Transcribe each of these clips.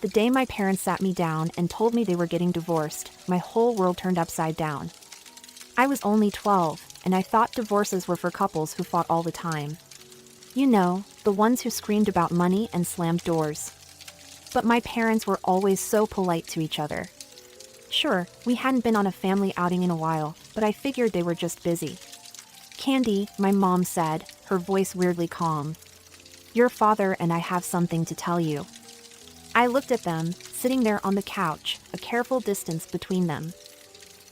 The day my parents sat me down and told me they were getting divorced, my whole world turned upside down. I was only 12, and I thought divorces were for couples who fought all the time. You know, the ones who screamed about money and slammed doors. But my parents were always so polite to each other. Sure, we hadn't been on a family outing in a while, but I figured they were just busy. "Candy," my mom said, her voice weirdly calm. "Your father and I have something to tell you." I looked at them, sitting there on the couch, a careful distance between them.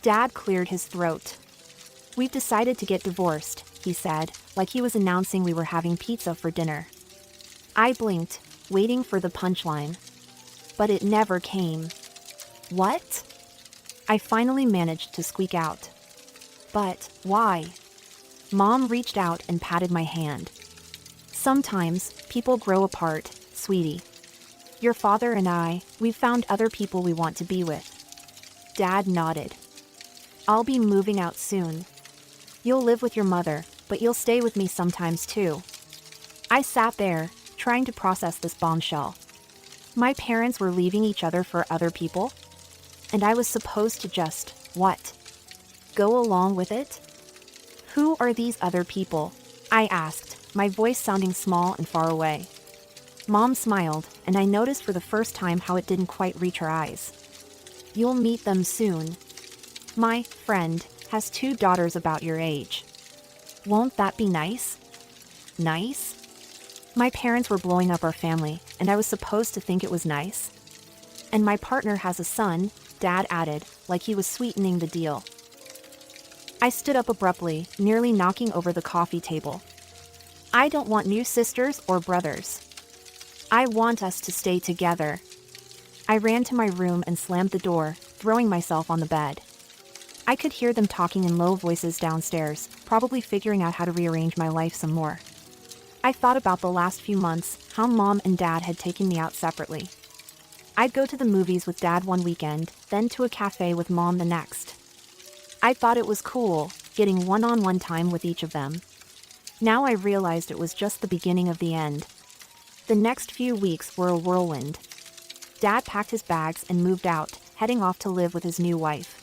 Dad cleared his throat. "We've decided to get divorced," he said, like he was announcing we were having pizza for dinner. I blinked, waiting for the punchline. But it never came. "What?" I finally managed to squeak out. "But why?" Mom reached out and patted my hand. "Sometimes, people grow apart, sweetie. Your father and I, we've found other people we want to be with." Dad nodded. "I'll be moving out soon. You'll live with your mother, but you'll stay with me sometimes too." I sat there, trying to process this bombshell. My parents were leaving each other for other people? And I was supposed to just, what? Go along with it? "Who are these other people?" I asked, my voice sounding small and far away. Mom smiled, and I noticed for the first time how it didn't quite reach her eyes. "You'll meet them soon. My friend has 2 daughters about your age. Won't that be nice?" Nice? My parents were blowing up our family, and I was supposed to think it was nice? "And my partner has a son," Dad added, like he was sweetening the deal. I stood up abruptly, nearly knocking over the coffee table. "I don't want new sisters or brothers. I want us to stay together." I ran to my room and slammed the door, throwing myself on the bed. I could hear them talking in low voices downstairs, probably figuring out how to rearrange my life some more. I thought about the last few months, how Mom and Dad had taken me out separately. I'd go to the movies with Dad one weekend, then to a cafe with Mom the next. I thought it was cool, getting one-on-one time with each of them. Now I realized it was just the beginning of the end. The next few weeks were a whirlwind. Dad packed his bags and moved out, heading off to live with his new wife.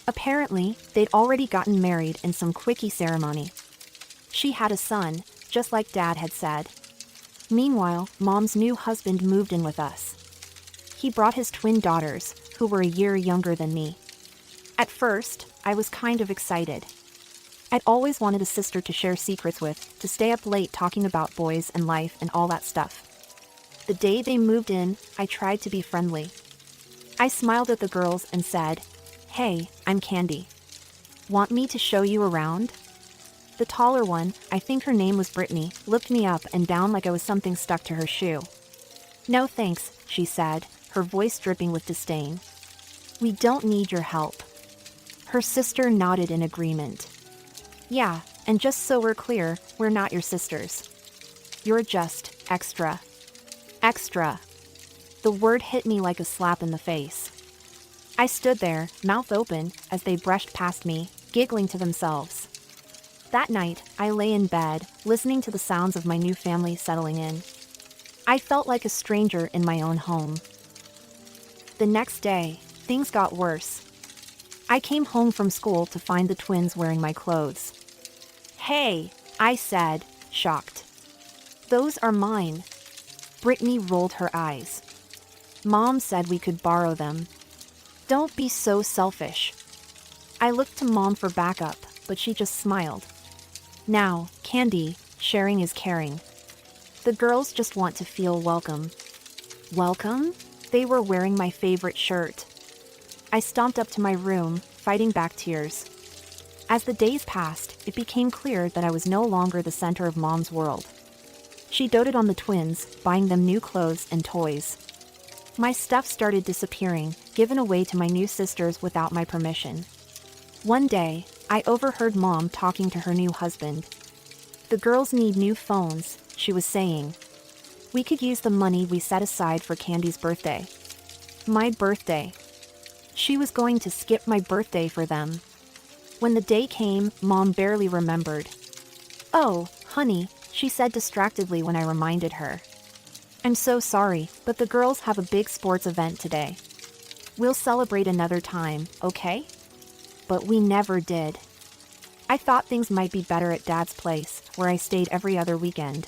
Apparently, they'd already gotten married in some quickie ceremony. She had a son, just like Dad had said. Meanwhile, Mom's new husband moved in with us. He brought his twin daughters, who were a year younger than me. At first, I was kind of excited. I'd always wanted a sister to share secrets with, to stay up late talking about boys and life and all that stuff. The day they moved in, I tried to be friendly. I smiled at the girls and said, "Hey, I'm Candy. Want me to show you around?" The taller one, I think her name was Brittany, looked me up and down like I was something stuck to her shoe. "No thanks," she said, her voice dripping with disdain. "We don't need your help." Her sister nodded in agreement. "Yeah, and just so we're clear, we're not your sisters. You're just extra." Extra. The word hit me like a slap in the face. I stood there, mouth open, as they brushed past me, giggling to themselves. That night, I lay in bed, listening to the sounds of my new family settling in. I felt like a stranger in my own home. The next day, things got worse. I came home from school to find the twins wearing my clothes. "Hey," I said, shocked. "Those are mine." Brittany rolled her eyes. "Mom said we could borrow them." "Don't be so selfish." I looked to Mom for backup, but she just smiled. Now, Candy, sharing is caring. The girls just want to feel welcome. Welcome? They were wearing my favorite shirt. I stomped up to my room, fighting back tears. As the days passed, it became clear that I was no longer the center of Mom's world. She doted on the twins, buying them new clothes and toys. My stuff started disappearing, given away to my new sisters without my permission. One day, I overheard Mom talking to her new husband. "The girls need new phones," she was saying. "We could use the money we set aside for Candy's birthday." My birthday. She was going to skip my birthday for them. When the day came, Mom barely remembered. "Oh, honey," she said distractedly when I reminded her. I'm so sorry, but the girls have a big sports event today. We'll celebrate another time, okay? But we never did. I thought things might be better at Dad's place, where I stayed every other weekend.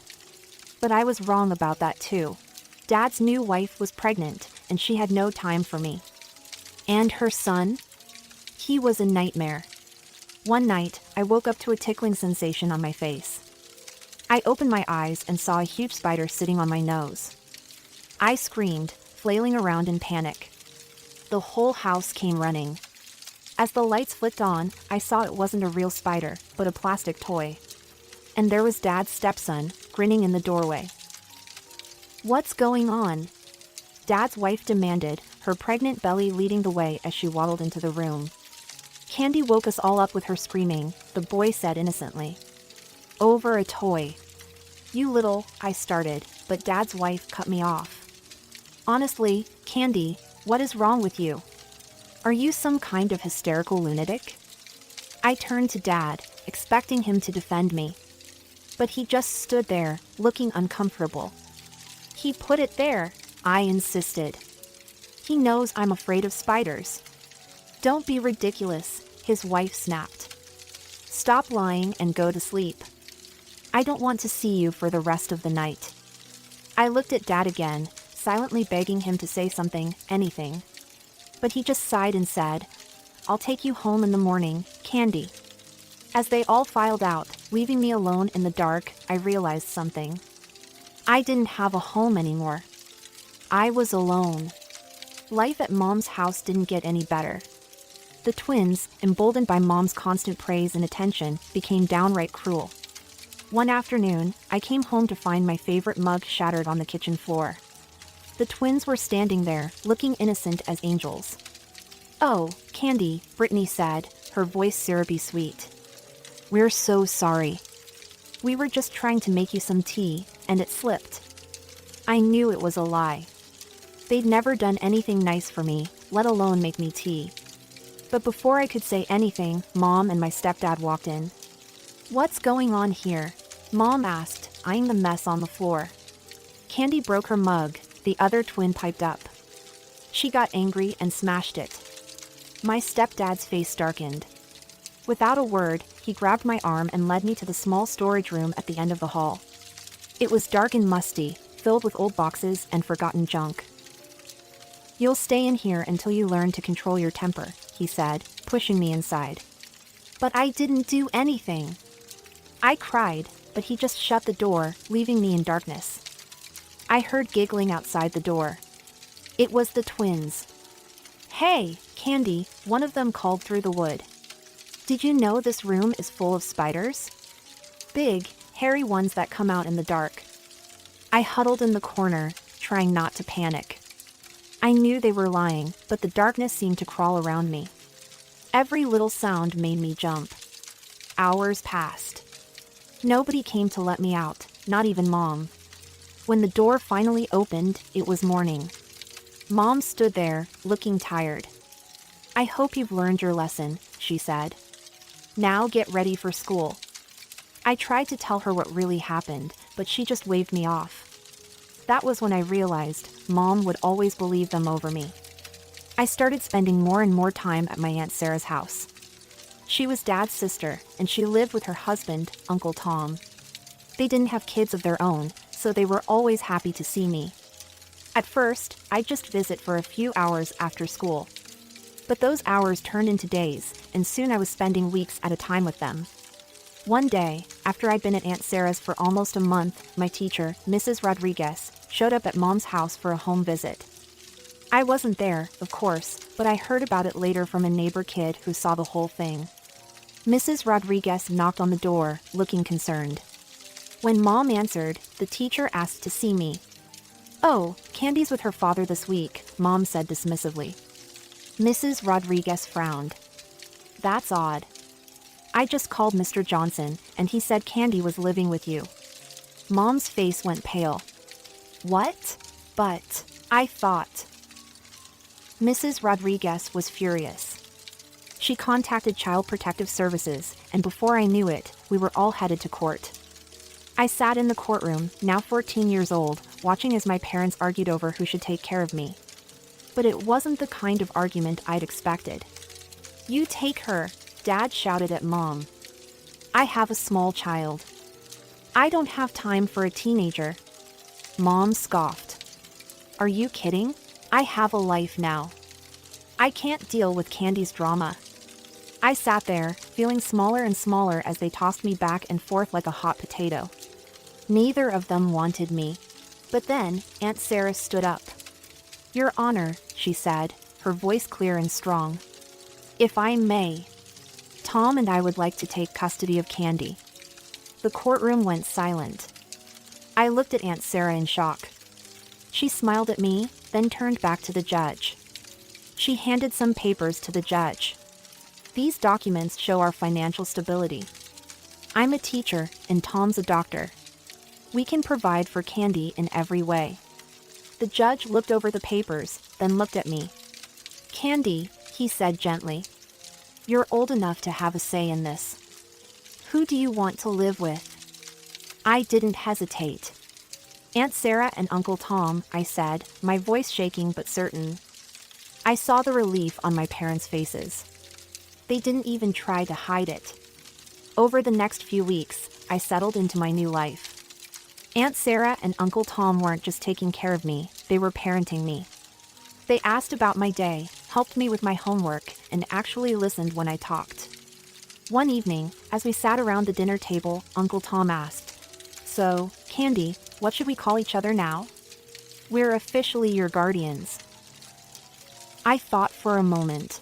But I was wrong about that too. Dad's new wife was pregnant, and she had no time for me. And her son? He was a nightmare. One night, I woke up to a tickling sensation on my face. I opened my eyes and saw a huge spider sitting on my nose. I screamed, flailing around in panic. The whole house came running. As the lights flicked on, I saw it wasn't a real spider, but a plastic toy. And there was Dad's stepson, grinning in the doorway. "What's going on?" Dad's wife demanded, her pregnant belly leading the way as she waddled into the room. "Candy woke us all up with her screaming," the boy said innocently. "Over a toy." "You little," I started, but Dad's wife cut me off. "Honestly, Candy, what is wrong with you? Are you some kind of hysterical lunatic?" I turned to Dad, expecting him to defend me. But he just stood there, looking uncomfortable. "He put it there," I insisted. "He knows I'm afraid of spiders." "Don't be ridiculous," his wife snapped. "Stop lying and go to sleep. I don't want to see you for the rest of the night." I looked at Dad again, silently begging him to say something, anything. But he just sighed and said, "I'll take you home in the morning, Candy." As they all filed out, leaving me alone in the dark, I realized something. I didn't have a home anymore. I was alone. Life at Mom's house didn't get any better. The twins, emboldened by Mom's constant praise and attention, became downright cruel. One afternoon, I came home to find my favorite mug shattered on the kitchen floor. The twins were standing there, looking innocent as angels. "Oh, Candy," Brittany said, her voice syrupy sweet. "We're so sorry. We were just trying to make you some tea, and it slipped." I knew it was a lie. They'd never done anything nice for me, let alone make me tea. But before I could say anything, Mom and my stepdad walked in. "What's going on here?" Mom asked, eyeing the mess on the floor. "Candy broke her mug," the other twin piped up. "She got angry and smashed it." My stepdad's face darkened. Without a word, he grabbed my arm and led me to the small storage room at the end of the hall. It was dark and musty, filled with old boxes and forgotten junk. "You'll stay in here until you learn to control your temper," he said, pushing me inside. "But I didn't do anything." I cried, but he just shut the door, leaving me in darkness. I heard giggling outside the door. It was the twins. "Hey, Candy," one of them called through the wood. "Did you know this room is full of spiders? Big, hairy ones that come out in the dark." I huddled in the corner, trying not to panic. I knew they were lying, but the darkness seemed to crawl around me. Every little sound made me jump. Hours passed. Nobody came to let me out, not even Mom. When the door finally opened, it was morning. Mom stood there, looking tired. "I hope you've learned your lesson," she said. "Now get ready for school." I tried to tell her what really happened, but she just waved me off. That was when I realized Mom would always believe them over me. I started spending more and more time at my Aunt Sarah's house. She was Dad's sister, and she lived with her husband, Uncle Tom. They didn't have kids of their own, so they were always happy to see me. At first, I'd just visit for a few hours after school. But those hours turned into days, and soon I was spending weeks at a time with them. One day, after I'd been at Aunt Sarah's for almost a month, my teacher, Mrs. Rodriguez, showed up at Mom's house for a home visit. I wasn't there, of course, but I heard about it later from a neighbor kid who saw the whole thing. Mrs. Rodriguez knocked on the door, looking concerned. When Mom answered, the teacher asked to see me. "Oh, Candy's with her father this week," Mom said dismissively. Mrs. Rodriguez frowned. "That's odd. I just called Mr. Johnson, and he said Candy was living with you." Mom's face went pale. "What? But, I thought..." Mrs. Rodriguez was furious. She contacted Child Protective Services, and before I knew it, we were all headed to court. I sat in the courtroom, now 14 years old, watching as my parents argued over who should take care of me. But it wasn't the kind of argument I'd expected. "You take her," Dad shouted at Mom. "I have a small child. I don't have time for a teenager." Mom scoffed. "Are you kidding? I have a life now. I can't deal with Candy's drama." I sat there, feeling smaller and smaller as they tossed me back and forth like a hot potato. Neither of them wanted me. But then, Aunt Sarah stood up. "Your Honor," she said, her voice clear and strong. "If I may, Tom and I would like to take custody of Candy." The courtroom went silent. I looked at Aunt Sarah in shock. She smiled at me, then turned back to the judge. She handed some papers to the judge. "These documents show our financial stability. I'm a teacher, and Tom's a doctor. We can provide for Candy in every way." The judge looked over the papers, then looked at me. "Candy," he said gently, "you're old enough to have a say in this. Who do you want to live with?" I didn't hesitate. "Aunt Sarah and Uncle Tom," I said, my voice shaking but certain. I saw the relief on my parents' faces. They didn't even try to hide it. Over the next few weeks, I settled into my new life. Aunt Sarah and Uncle Tom weren't just taking care of me, they were parenting me. They asked about my day, helped me with my homework, and actually listened when I talked. One evening, as we sat around the dinner table, Uncle Tom asked, "So, Candy, what should we call each other now? We're officially your guardians." I thought for a moment.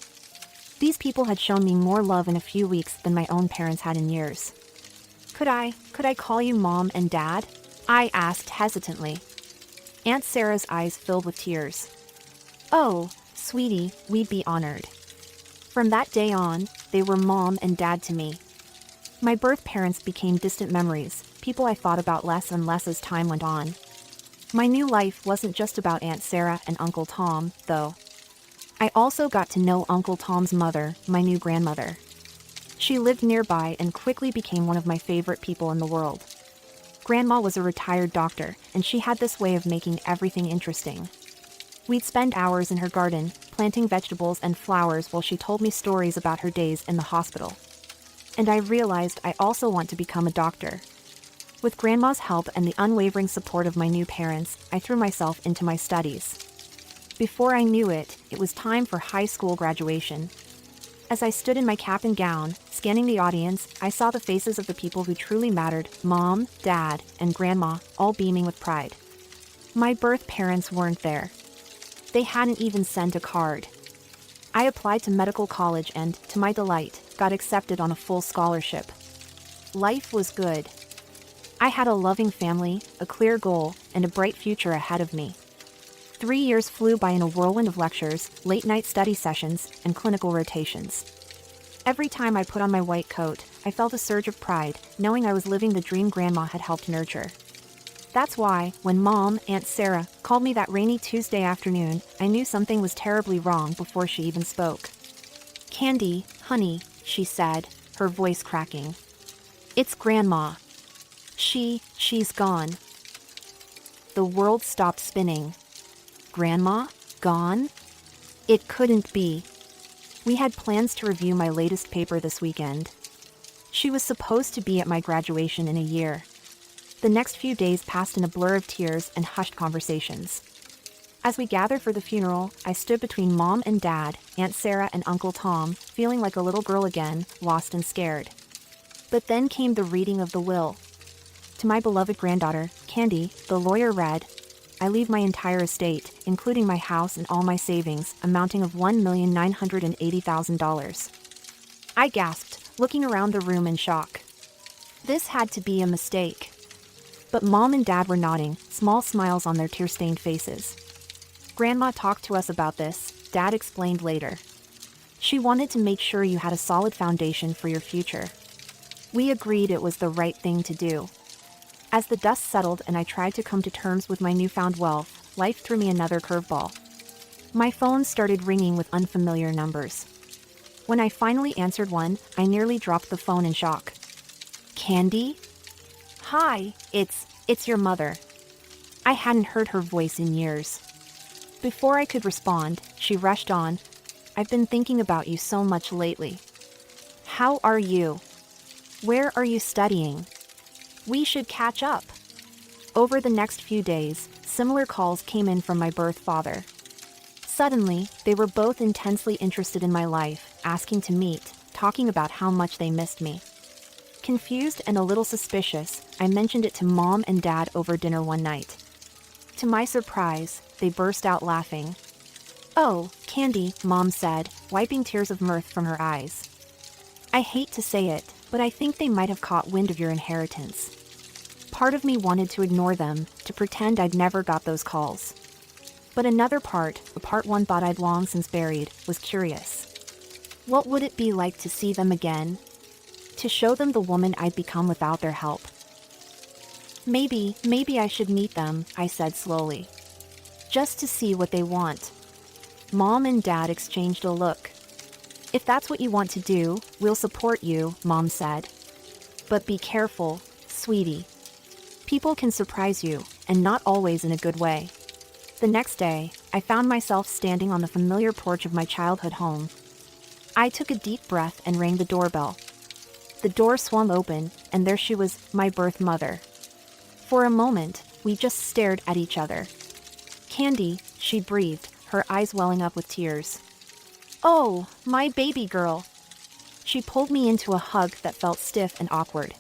These people had shown me more love in a few weeks than my own parents had in years. Could I call you Mom and Dad?" I asked hesitantly. Aunt Sarah's eyes filled with tears. "Oh, sweetie, we'd be honored." From that day on, they were Mom and Dad to me. My birth parents became distant memories, people I thought about less and less as time went on. My new life wasn't just about Aunt Sarah and Uncle Tom, though. I also got to know Uncle Tom's mother, my new grandmother. She lived nearby and quickly became one of my favorite people in the world. Grandma was a retired doctor, and she had this way of making everything interesting. We'd spend hours in her garden, planting vegetables and flowers while she told me stories about her days in the hospital. And I realized I also want to become a doctor. With Grandma's help and the unwavering support of my new parents, I threw myself into my studies. Before I knew it, it was time for high school graduation. As I stood in my cap and gown, scanning the audience, I saw the faces of the people who truly mattered, Mom, Dad, and Grandma, all beaming with pride. My birth parents weren't there. They hadn't even sent a card. I applied to medical college and, to my delight, got accepted on a full scholarship. Life was good. I had a loving family, a clear goal, and a bright future ahead of me. 3 years flew by in a whirlwind of lectures, late-night study sessions, and clinical rotations. Every time I put on my white coat, I felt a surge of pride, knowing I was living the dream Grandma had helped nurture. That's why, when Mom, Aunt Sarah, called me that rainy Tuesday afternoon, I knew something was terribly wrong before she even spoke. "Candy, honey," she said, her voice cracking. "It's Grandma. She's gone." The world stopped spinning. Grandma? Gone? It couldn't be. We had plans to review my latest paper this weekend. She was supposed to be at my graduation in a year. The next few days passed in a blur of tears and hushed conversations. As we gathered for the funeral, I stood between Mom and Dad, Aunt Sarah and Uncle Tom, feeling like a little girl again, lost and scared. But then came the reading of the will. To my beloved granddaughter, Candy, the lawyer read, "I leave my entire estate, including my house and all my savings, amounting of $1,980,000. I gasped, looking around the room in shock. This had to be a mistake. But Mom and Dad were nodding, small smiles on their tear-stained faces. "Grandma talked to us about this," Dad explained later. "She wanted to make sure you had a solid foundation for your future. We agreed it was the right thing to do." As the dust settled and I tried to come to terms with my newfound wealth, life threw me another curveball. My phone started ringing with unfamiliar numbers. When I finally answered one, I nearly dropped the phone in shock. "Candy? Hi, it's your mother." I hadn't heard her voice in years. Before I could respond, she rushed on. I've been thinking about you so much lately. How are you? Where are you studying? We should catch up. Over the next few days, similar calls came in from my birth father. Suddenly, they were both intensely interested in my life, asking to meet, talking about how much they missed me. Confused and a little suspicious, I mentioned it to Mom and Dad over dinner one night. To my surprise, they burst out laughing. "Oh, Candy," Mom said, wiping tears of mirth from her eyes. "I hate to say it, but I think they might have caught wind of your inheritance." Part of me wanted to ignore them, to pretend I'd never got those calls. But another part, the part one thought I'd long since buried, was curious. What would it be like to see them again? To show them the woman I'd become without their help? Maybe I should meet them, I said slowly. Just to see what they want. Mom and Dad exchanged a look. "If that's what you want to do, we'll support you," Mom said. "But be careful, sweetie. People can surprise you, and not always in a good way." The next day, I found myself standing on the familiar porch of my childhood home. I took a deep breath and rang the doorbell. The door swung open, and there she was, my birth mother. For a moment, we just stared at each other. "Candy," she breathed, her eyes welling up with tears. "Oh, my baby girl." She pulled me into a hug that felt stiff and awkward.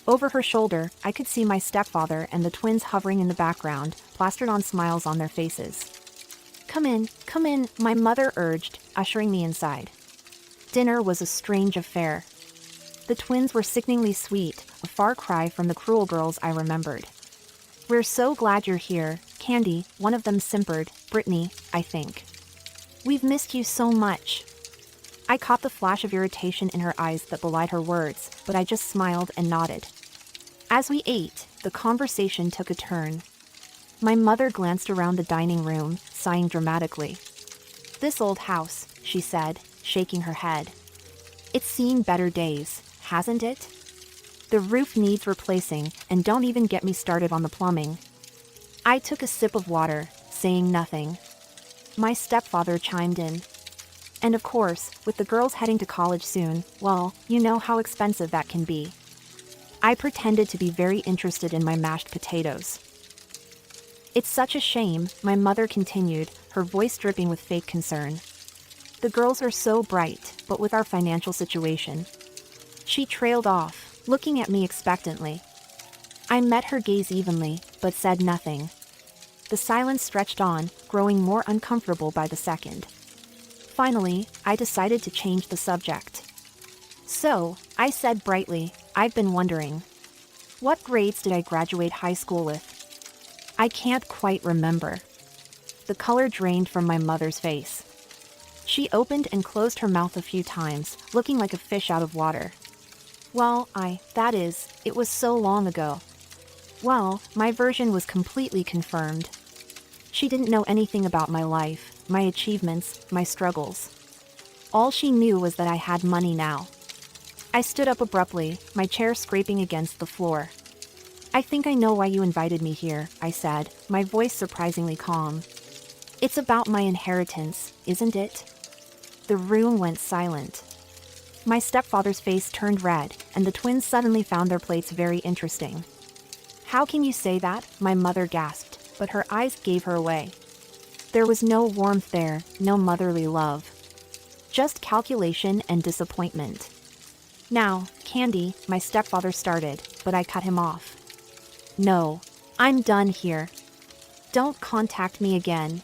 Over her shoulder, I could see my stepfather and the twins hovering in the background, plastered on smiles on their faces. Come in," my mother urged, ushering me inside. Dinner was a strange affair. The twins were sickeningly sweet, a far cry from the cruel girls I remembered. "We're so glad you're here, Candy," one of them simpered, Brittany, I think. "We've missed you so much." I caught the flash of irritation in her eyes that belied her words, but I just smiled and nodded. As we ate, the conversation took a turn. My mother glanced around the dining room, sighing dramatically. "This old house," she said, shaking her head. "It's seen better days, hasn't it? The roof needs replacing, and don't even get me started on the plumbing." I took a sip of water, saying nothing. My stepfather chimed in. "And of course, with the girls heading to college soon, well, you know how expensive that can be." I pretended to be very interested in my mashed potatoes. "It's such a shame," my mother continued, her voice dripping with fake concern. "The girls are so bright, but with our financial situation." She trailed off, looking at me expectantly. I met her gaze evenly, but said nothing. The silence stretched on, growing more uncomfortable by the second. Finally, I decided to change the subject. "So," I said brightly, "I've been wondering. What grades did I graduate high school with?" "I can't quite remember." The color drained from my mother's face. She opened and closed her mouth a few times, looking like a fish out of water. "Well, it was so long ago." Well, my version was completely confirmed. She didn't know anything about my life, my achievements, my struggles. All she knew was that I had money now. I stood up abruptly, my chair scraping against the floor. "I think I know why you invited me here," I said, my voice surprisingly calm. "It's about my inheritance, isn't it?" The room went silent. My stepfather's face turned red, and the twins suddenly found their plates very interesting. "How can you say that?" my mother gasped, but her eyes gave her away. There was no warmth there, no motherly love. Just calculation and disappointment. "Now, Candy," my stepfather started, but I cut him off. "No, I'm done here. Don't contact me again."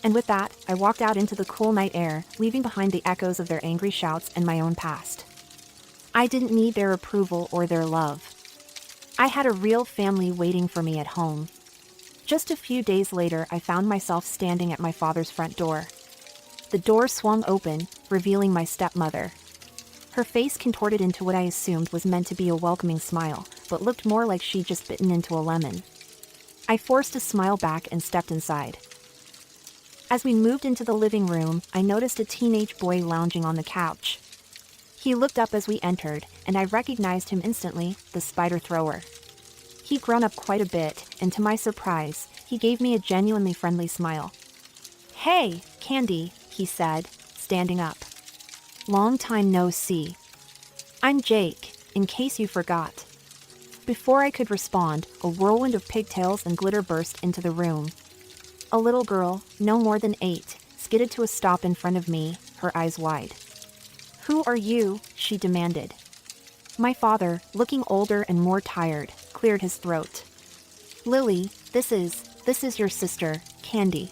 And with that, I walked out into the cool night air, leaving behind the echoes of their angry shouts and my own past. I didn't need their approval or their love. I had a real family waiting for me at home. Just a few days later, I found myself standing at my father's front door. The door swung open, revealing my stepmother. Her face contorted into what I assumed was meant to be a welcoming smile, but looked more like she'd just bitten into a lemon. I forced a smile back and stepped inside. As we moved into the living room, I noticed a teenage boy lounging on the couch. He looked up as we entered, and I recognized him instantly, the spider thrower. He'd grown up quite a bit, and to my surprise, he gave me a genuinely friendly smile. "Hey, Candy," he said, standing up. "Long time no see. I'm Jake, in case you forgot." Before I could respond, a whirlwind of pigtails and glitter burst into the room. A little girl, no more than 8, skidded to a stop in front of me, her eyes wide. "Who are you?" she demanded. My father, looking older and more tired, cleared his throat. "Lily, this is your sister, Candy."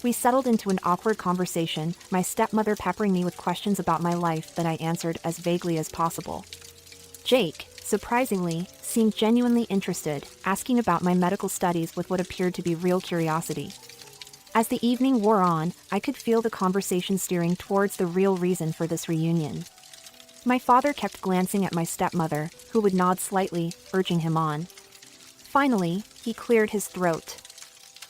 We settled into an awkward conversation, my stepmother peppering me with questions about my life that I answered as vaguely as possible. Jake, surprisingly, seemed genuinely interested, asking about my medical studies with what appeared to be real curiosity. As the evening wore on, I could feel the conversation steering towards the real reason for this reunion. My father kept glancing at my stepmother, who would nod slightly, urging him on. Finally, he cleared his throat.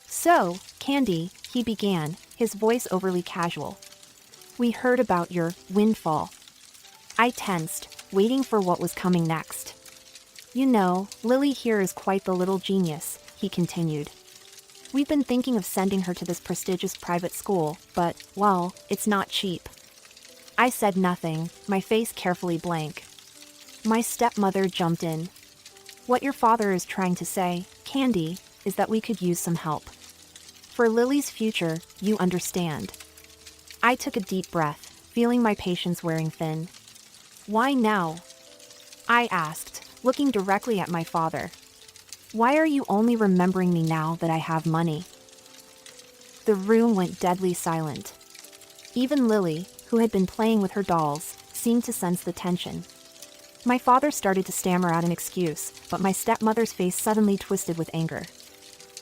"So, Candy," he began, his voice overly casual. "We heard about your windfall." I tensed, waiting for what was coming next. "You know, Lily here is quite the little genius," he continued. "We've been thinking of sending her to this prestigious private school, but, well, it's not cheap." I said nothing, my face carefully blank. My stepmother jumped in. "What your father is trying to say, Candy, is that we could use some help. For Lily's future, you understand." I took a deep breath, feeling my patience wearing thin. "Why now?" I asked, looking directly at my father. "Why are you only remembering me now that I have money?" The room went deadly silent. Even Lily, who had been playing with her dolls, seemed to sense the tension. My father started to stammer out an excuse, but my stepmother's face suddenly twisted with anger.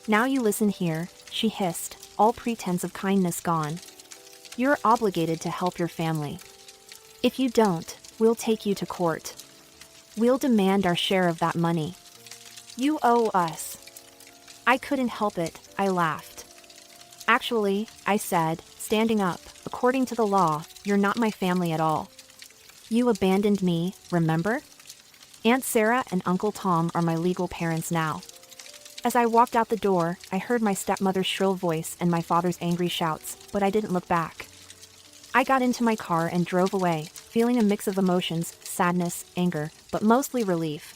"Now you listen here," she hissed, all pretense of kindness gone. "You're obligated to help your family. If you don't, we'll take you to court. We'll demand our share of that money. You owe us." I couldn't help it, I laughed. "Actually," I said, standing up, "according to the law, you're not my family at all. You abandoned me, remember? Aunt Sarah and Uncle Tom are my legal parents now." As I walked out the door, I heard my stepmother's shrill voice and my father's angry shouts, but I didn't look back. I got into my car and drove away, feeling a mix of emotions, sadness, anger, but mostly relief.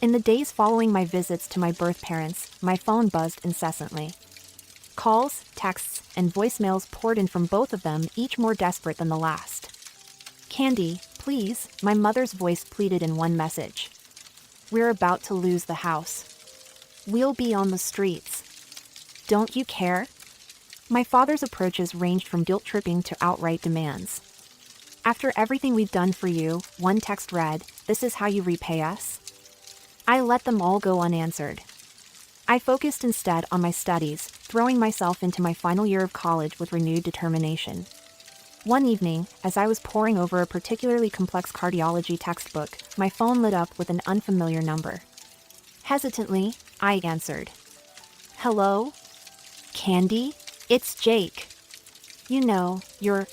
In the days following my visits to my birth parents, my phone buzzed incessantly. Calls, texts, and voicemails poured in from both of them, each more desperate than the last. "Candy, please," my mother's voice pleaded in one message. "We're about to lose the house. We'll be on the streets. Don't you care?" My father's approaches ranged from guilt-tripping to outright demands. "After everything we've done for you," one text read, "this is how you repay us?" I let them all go unanswered. I focused instead on my studies, throwing myself into my final year of college with renewed determination. One evening, as I was poring over a particularly complex cardiology textbook, my phone lit up with an unfamiliar number. Hesitantly, I answered. "Hello? Candy? It's Jake. You know, your,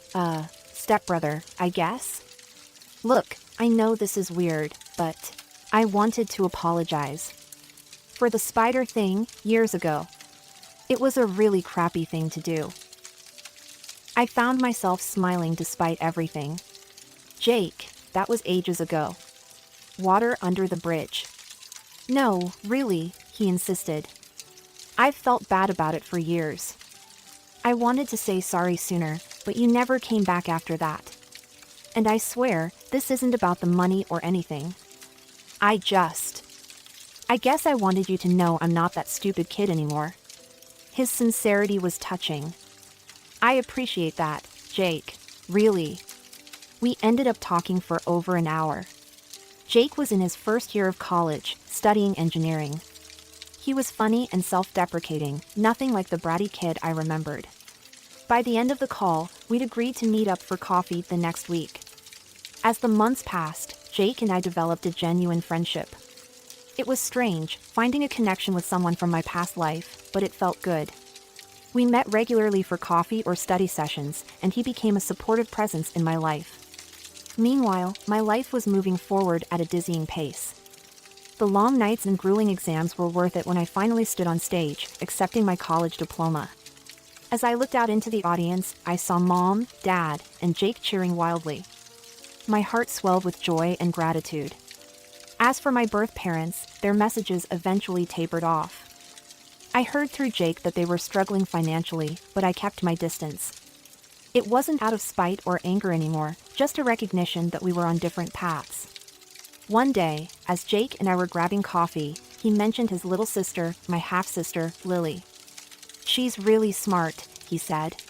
stepbrother, I guess? Look, I know this is weird, but I wanted to apologize for the spider thing years ago. It was a really crappy thing to do." I found myself smiling despite everything. "Jake, that was ages ago. Water under the bridge." "No, really," he insisted. "I've felt bad about it for years. I wanted to say sorry sooner, but you never came back after that. And I swear, this isn't about the money or anything. I guess I wanted you to know I'm not that stupid kid anymore." His sincerity was touching. "I appreciate that, Jake, really." We ended up talking for over an hour. Jake was in his first year of college, studying engineering. He was funny and self-deprecating, nothing like the bratty kid I remembered. By the end of the call, we'd agreed to meet up for coffee the next week. As the months passed, Jake and I developed a genuine friendship. It was strange, finding a connection with someone from my past life, but it felt good. We met regularly for coffee or study sessions, and he became a supportive presence in my life. Meanwhile, my life was moving forward at a dizzying pace. The long nights and grueling exams were worth it when I finally stood on stage, accepting my college diploma. As I looked out into the audience, I saw Mom, Dad, and Jake cheering wildly. My heart swelled with joy and gratitude. As for my birth parents, their messages eventually tapered off. I heard through Jake that they were struggling financially, but I kept my distance. It wasn't out of spite or anger anymore, just a recognition that we were on different paths. One day, as Jake and I were grabbing coffee, he mentioned his little sister, my half-sister, Lily. "She's really smart," he said.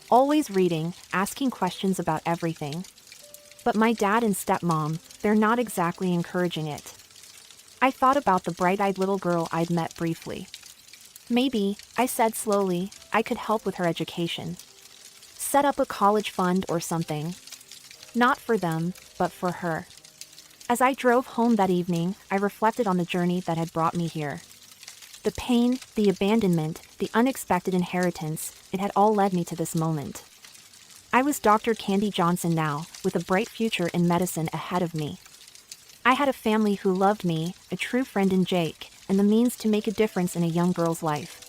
"Always reading, asking questions about everything. But my dad and stepmom, they're not exactly encouraging it." I thought about the bright-eyed little girl I'd met briefly. "Maybe," I said slowly, "I could help with her education. Set up a college fund or something. Not for them, but for her." As I drove home that evening, I reflected on the journey that had brought me here. The pain, the abandonment, the unexpected inheritance, it had all led me to this moment. I was Dr. Candy Johnson now, with a bright future in medicine ahead of me. I had a family who loved me, a true friend in Jake, and the means to make a difference in a young girl's life.